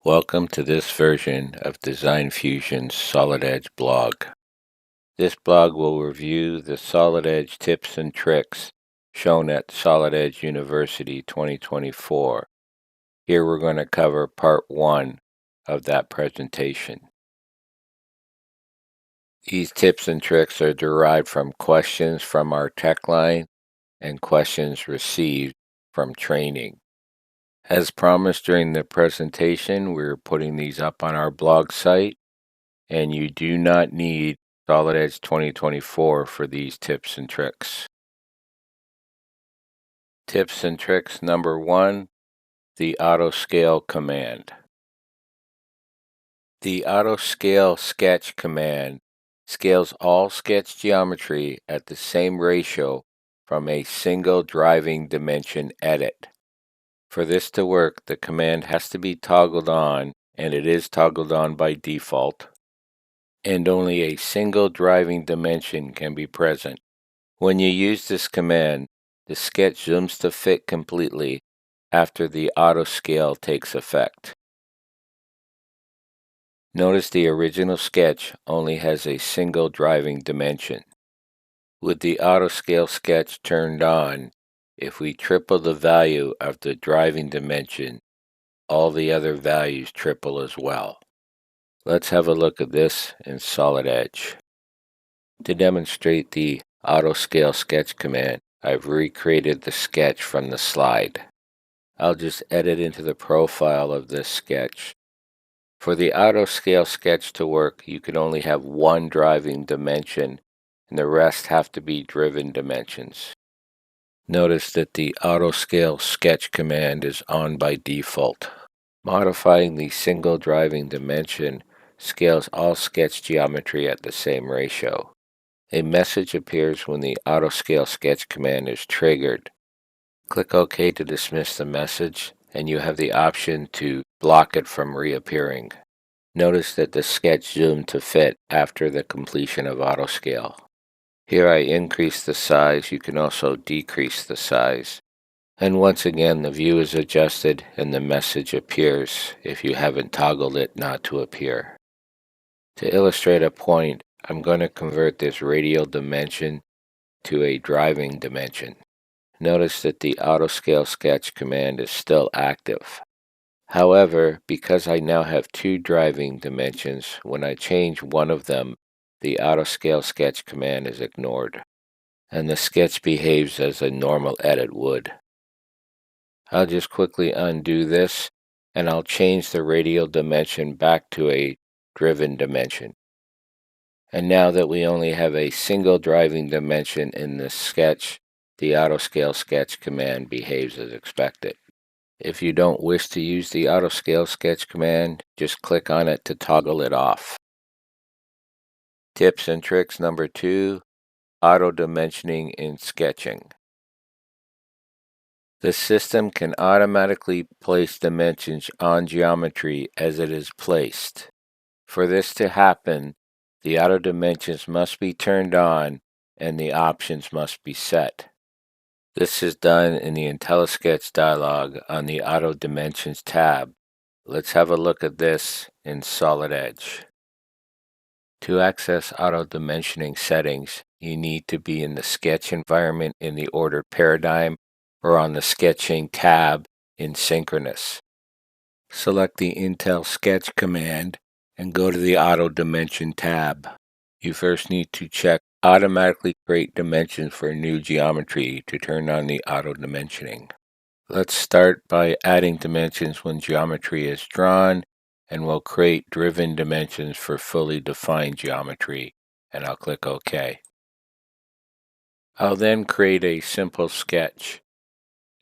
Welcome to this version of Designfusion's Solid Edge blog. This blog will review the Solid Edge tips and tricks shown at Solid Edge University 2024. Here we're going to cover part 1 of that presentation. These tips and tricks are derived from questions from our tech line and questions received from training. As promised during the presentation, we're putting these up on our blog site, and you do not need Solid Edge 2024 for these tips and tricks. Tips and tricks number 1, the auto scale command. The auto scale sketch command scales all sketch geometry at the same ratio from a single driving dimension edit. For this to work, the command has to be toggled on, and it is toggled on by default, and only a single driving dimension can be present. When you use this command, the sketch zooms to fit completely after the auto scale takes effect. Notice the original sketch only has a single driving dimension. With the auto scale sketch turned on, if we triple the value of the driving dimension, all the other values triple as well. Let's have a look at this in Solid Edge. To demonstrate the auto scale sketch command, I've recreated the sketch from the slide. I'll just edit into the profile of this sketch. For the auto scale sketch to work, you can only have one driving dimension, and the rest have to be driven dimensions. Notice that the auto scale sketch command is on by default. Modifying the single driving dimension scales all sketch geometry at the same ratio. A message appears when the auto scale sketch command is triggered. Click OK to dismiss the message, and you have the option to block it from reappearing. Notice that the sketch zoomed to fit after the completion of auto scale. Here I increase the size. You can also decrease the size. And once again, the view is adjusted and the message appears if you haven't toggled it not to appear. To illustrate a point, I'm going to convert this radial dimension to a driving dimension. Notice that the auto scale sketch command is still active. However, because I now have two driving dimensions, when I change one of them, the auto scale sketch command is ignored, and the sketch behaves as a normal edit would. I'll just quickly undo this, and I'll change the radial dimension back to a driven dimension. And now that we only have a single driving dimension in this sketch, the auto scale sketch command behaves as expected. If you don't wish to use the auto scale sketch command, just click on it to toggle it off. Tips and tricks number 2, auto dimensioning in sketching. The system can automatically place dimensions on geometry as it is placed. For this to happen, the auto dimensions must be turned on and the options must be set. This is done in the IntelliSketch dialog on the Auto Dimensions tab. Let's have a look at this in Solid Edge. To access auto dimensioning settings, you need to be in the sketch environment in the ordered paradigm or on the sketching tab in synchronous. Select the Intel Sketch command and go to the Auto Dimension tab. You first need to check Automatically Create Dimensions for New Geometry to turn on the auto dimensioning. Let's start by adding dimensions when geometry is drawn, and we'll create driven dimensions for fully defined geometry, and I'll click OK. I'll then create a simple sketch.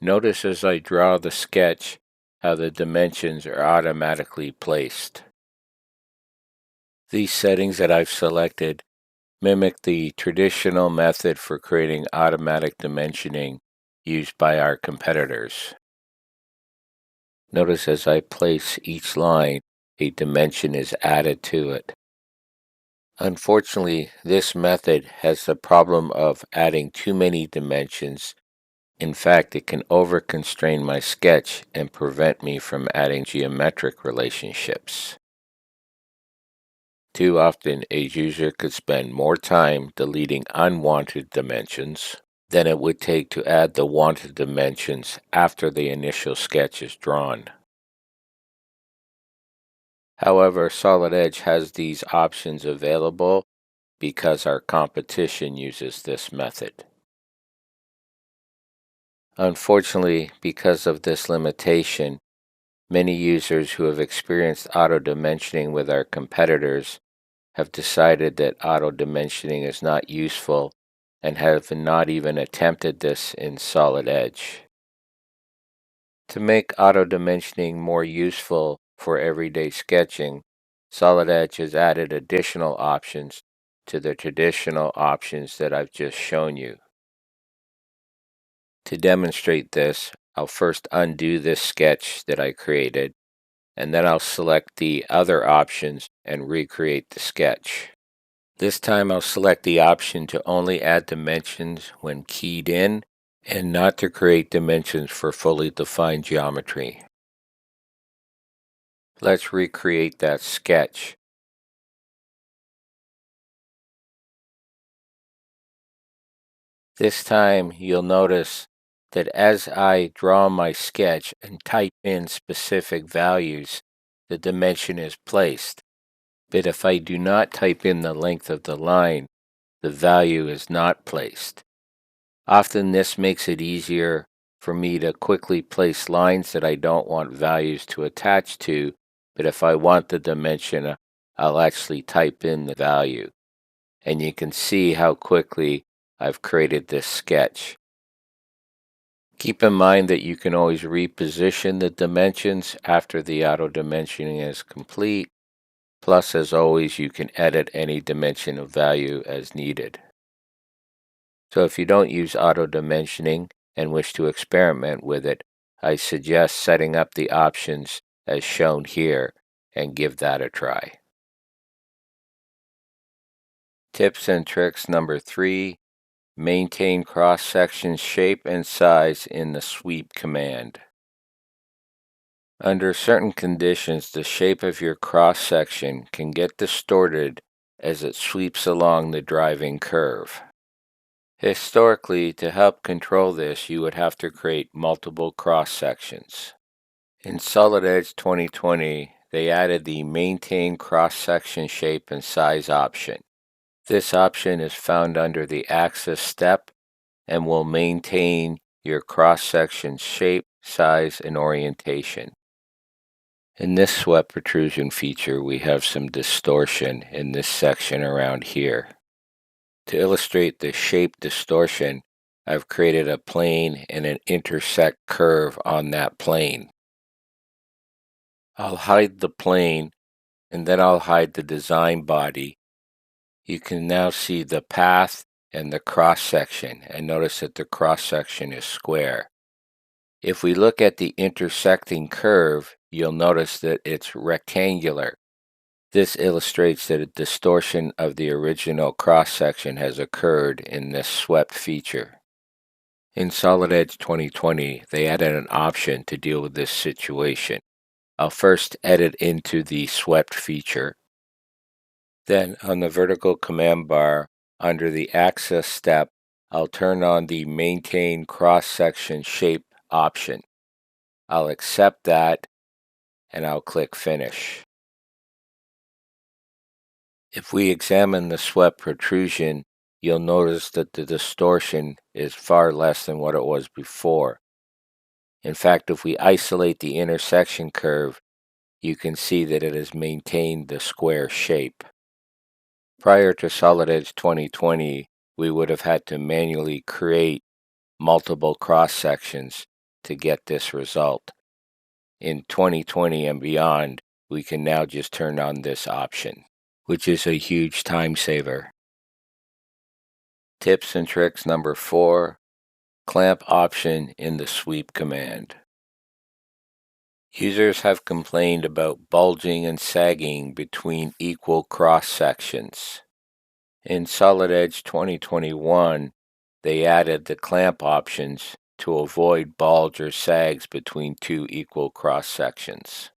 Notice as I draw the sketch how the dimensions are automatically placed. These settings that I've selected mimic the traditional method for creating automatic dimensioning used by our competitors. Notice as I place each line, a dimension is added to it. Unfortunately, this method has the problem of adding too many dimensions In fact, it can over-constrain my sketch and prevent me from adding geometric relationships. Too often, a user could spend more time deleting unwanted dimensions than it would take to add the wanted dimensions after the initial sketch is drawn. However, Solid Edge has these options available because our competition uses this method. Unfortunately, because of this limitation, many users who have experienced auto-dimensioning with our competitors have decided that auto-dimensioning is not useful and have not even attempted this in Solid Edge. To make auto-dimensioning more useful for everyday sketching, Solid Edge has added additional options to the traditional options that I've just shown you. To demonstrate this, I'll first undo this sketch that I created, and then I'll select the other options and recreate the sketch. This time I'll select the option to only add dimensions when keyed in and not to create dimensions for fully defined geometry. Let's recreate that sketch. This time you'll notice that as I draw my sketch and type in specific values, the dimension is placed. But if I do not type in the length of the line, the value is not placed. Often this makes it easier for me to quickly place lines that I don't want values to attach to, but if I want the dimension, I'll actually type in the value. And you can see how quickly I've created this sketch. Keep in mind that you can always reposition the dimensions after the auto-dimensioning is complete. Plus, as always, you can edit any dimension of value as needed. So if you don't use auto-dimensioning and wish to experiment with it, I suggest setting up the options as shown here and give that a try. Tips and tricks number 3. Maintain cross-section shape and size in the sweep command. Under certain conditions, the shape of your cross-section can get distorted as it sweeps along the driving curve. Historically, to help control this, you would have to create multiple cross-sections. In Solid Edge 2020, they added the Maintain Cross-Section Shape and Size option. This option is found under the Axis step and will maintain your cross-section shape, size, and orientation. In this swept protrusion feature, we have some distortion in this section around here. To illustrate the shape distortion, I've created a plane and an intersect curve on that plane. I'll hide the plane and then I'll hide the design body. You can now see the path and the cross-section, and notice that the cross-section is square. If we look at the intersecting curve, you'll notice that it's rectangular. This illustrates that a distortion of the original cross-section has occurred in this swept feature. In Solid Edge 2020, they added an option to deal with this situation. I'll first edit into the swept feature. Then on the vertical command bar, under the Axis step, I'll turn on the Maintain Cross-Section Shape option. I'll accept that and I'll click Finish. If we examine the swept protrusion, you'll notice that the distortion is far less than what it was before. In fact, if we isolate the intersection curve, you can see that it has maintained the square shape. Prior to Solid Edge 2020, we would have had to manually create multiple cross-sections to get this result. In 2020 and beyond, we can now just turn on this option, which is a huge time saver. Tips and tricks number 4, clamp option in the sweep command. Users have complained about bulging and sagging between equal cross-sections. In Solid Edge 2021, they added the clamp options to avoid bulge or sags between two equal cross sections.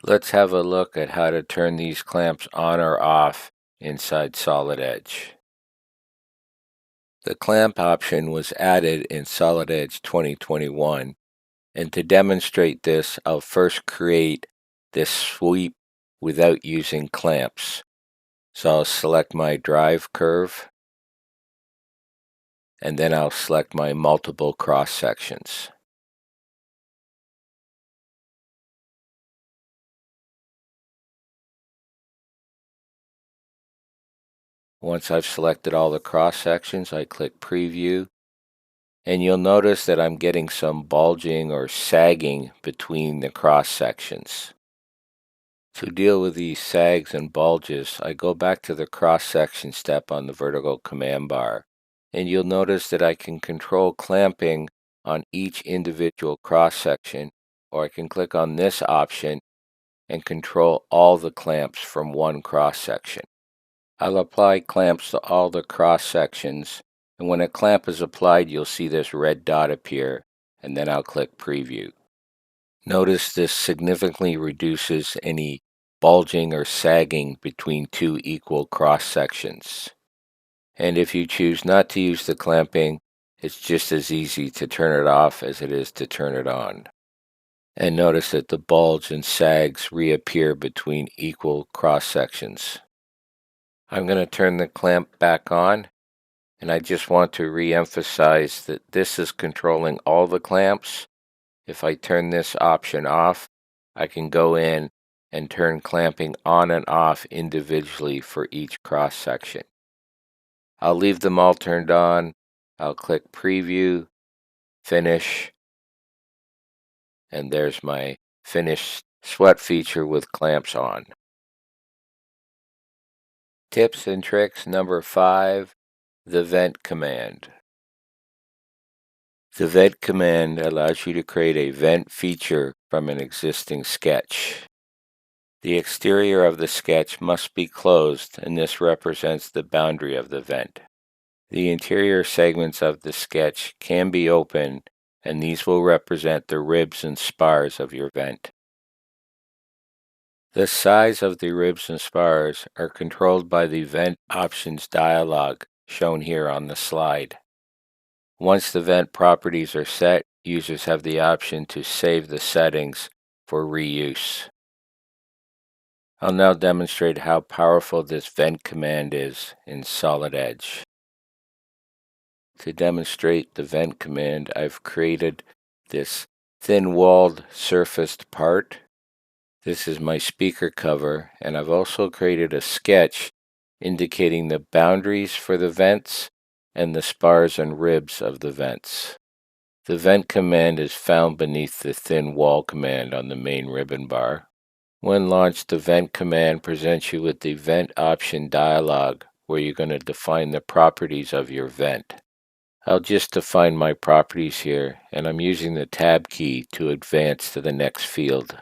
Let's have a look at how to turn these clamps on or off inside Solid Edge. The clamp option was added in Solid Edge 2021, and to demonstrate this, I'll first create this sweep without using clamps. So I'll select my drive curve, and then I'll select my multiple cross sections. Once I've selected all the cross sections, I click Preview, and you'll notice that I'm getting some bulging or sagging between the cross sections. To deal with these sags and bulges, I go back to the cross section step on the vertical command bar, and you'll notice that I can control clamping on each individual cross section, or I can click on this option and control all the clamps from one cross section. I'll apply clamps to all the cross sections, and when a clamp is applied, you'll see this red dot appear, and then I'll click Preview. Notice this significantly reduces any bulging or sagging between two equal cross sections. And if you choose not to use the clamping, it's just as easy to turn it off as it is to turn it on. And notice that the bulge and sags reappear between equal cross sections. I'm going to turn the clamp back on, and I just want to re-emphasize that this is controlling all the clamps. If I turn this option off, I can go in and turn clamping on and off individually for each cross section. I'll leave them all turned on. I'll click Preview, Finish, and there's my finished sweat feature with clamps on. Tips and tricks number 5, the vent command. The vent command allows you to create a vent feature from an existing sketch. The exterior of the sketch must be closed, and this represents the boundary of the vent. The interior segments of the sketch can be open, and these will represent the ribs and spars of your vent. The size of the ribs and spars are controlled by the Vent Options dialog shown here on the slide. Once the vent properties are set, users have the option to save the settings for reuse. I'll now demonstrate how powerful this vent command is in Solid Edge. To demonstrate the vent command, I've created this thin-walled surfaced part. This is my speaker cover, and I've also created a sketch indicating the boundaries for the vents and the spars and ribs of the vents. The vent command is found beneath the thin wall command on the main ribbon bar. When launched, the vent command presents you with the vent option dialog where you're going to define the properties of your vent. I'll just define my properties here, and I'm using the tab key to advance to the next field.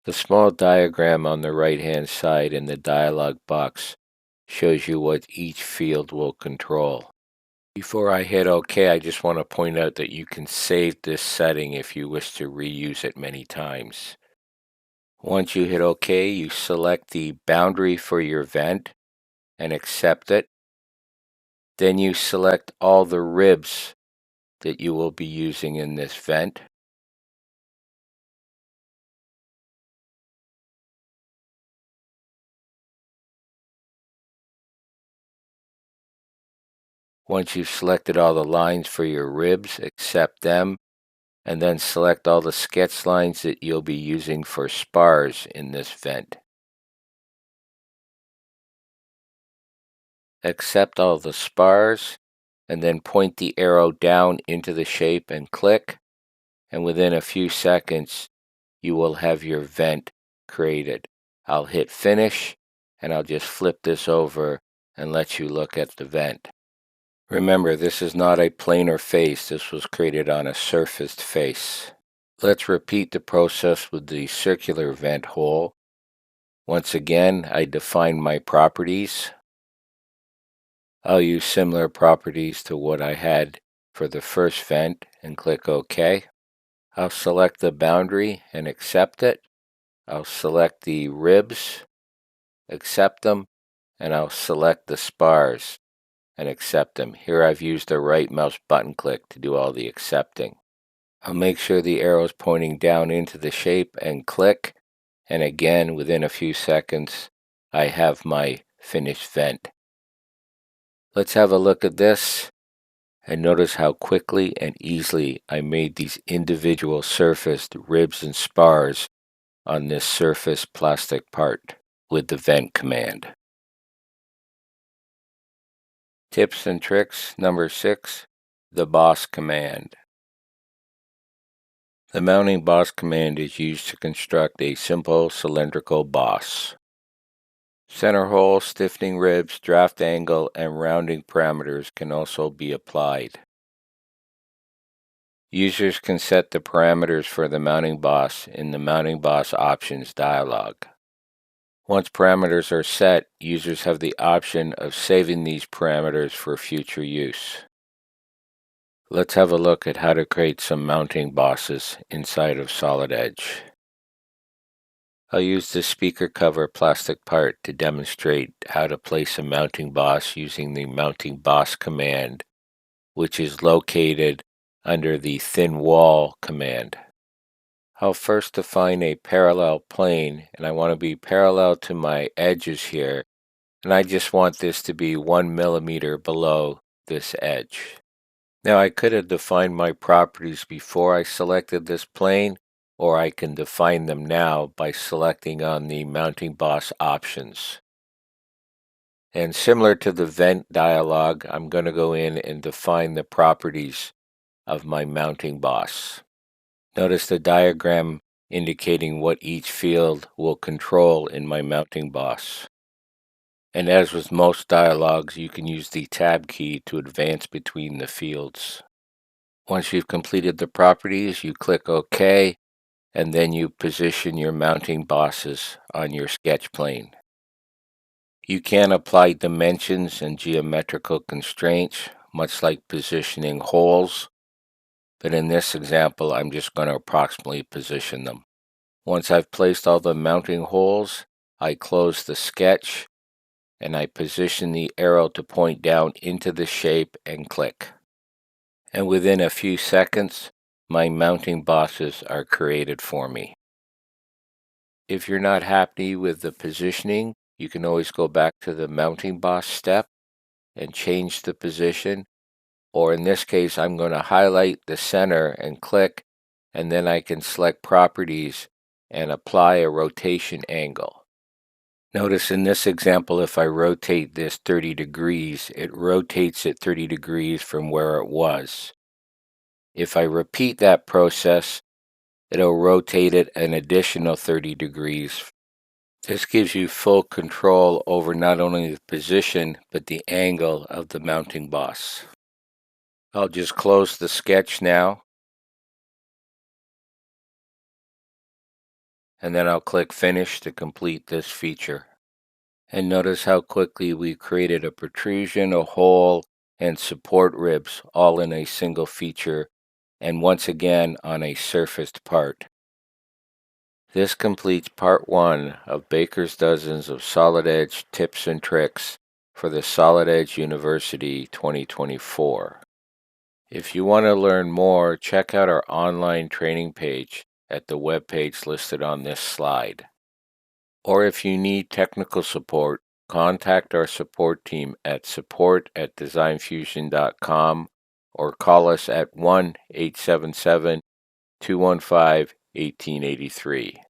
The small diagram on the right-hand side in the dialog box shows you what each field will control. Before I hit OK, I just want to point out that you can save this setting if you wish to reuse it many times. Once you hit OK, you select the boundary for your vent and accept it. Then you select all the ribs that you will be using in this vent. Once you've selected all the lines for your ribs, accept them, and then select all the sketch lines that you'll be using for spars in this vent. Accept all the spars, and then point the arrow down into the shape and click, and within a few seconds, you will have your vent created. I'll hit Finish, and I'll just flip this over and let you look at the vent. Remember, this is not a planar face. This was created on a surfaced face. Let's repeat the process with the circular vent hole. Once again, I define my properties. I'll use similar properties to what I had for the first vent and click OK. I'll select the boundary and accept it. I'll select the ribs, accept them, and I'll select the spars and accept them. Here I've used the right mouse button click to do all the accepting. I'll make sure the arrow is pointing down into the shape and click, and again within a few seconds I have my finished vent. Let's have a look at this and notice how quickly and easily I made these individual surfaced ribs and spars on this surface plastic part with the vent command. Tips and tricks number 6, the boss command. The mounting boss command is used to construct a simple cylindrical boss. Center hole, stiffening ribs, draft angle, and rounding parameters can also be applied. Users can set the parameters for the mounting boss in the Mounting Boss Options dialog. Once parameters are set, users have the option of saving these parameters for future use. Let's have a look at how to create some mounting bosses inside of Solid Edge. I'll use the speaker cover plastic part to demonstrate how to place a mounting boss using the Mounting Boss command, which is located under the Thin Wall command. I'll first define a parallel plane, and I want to be parallel to my edges here, and I just want this to be 1 millimeter below this edge. Now I could have defined my properties before I selected this plane, or I can define them now by selecting on the Mounting Boss options. And similar to the vent dialog, I'm going to go in and define the properties of my mounting boss. Notice the diagram indicating what each field will control in my mounting boss. And as with most dialogues, you can use the Tab key to advance between the fields. Once you've completed the properties, you click OK, and then you position your mounting bosses on your sketch plane. You can apply dimensions and geometrical constraints, much like positioning holes, but in this example, I'm just going to approximately position them. Once I've placed all the mounting holes, I close the sketch, and I position the arrow to point down into the shape and click. And within a few seconds, my mounting bosses are created for me. If you're not happy with the positioning, you can always go back to the mounting boss step and change the position. Or in this case, I'm going to highlight the center and click, and then I can select properties and apply a rotation angle. Notice in this example, if I rotate this 30 degrees, it rotates it 30 degrees from where it was. If I repeat that process, it'll rotate it an additional 30 degrees. This gives you full control over not only the position, but the angle of the mounting boss. I'll just close the sketch now, and then I'll click Finish to complete this feature. And notice how quickly we created a protrusion, a hole, and support ribs all in a single feature, and once again on a surfaced part. This completes part 1 of Baker's Dozens of Solid Edge Tips and Tricks for the Solid Edge University 2024. If you want to learn more, check out our online training page at the web page listed on this slide. Or if you need technical support, contact our support team at support@designfusion.com or call us at 1-877-215-1883.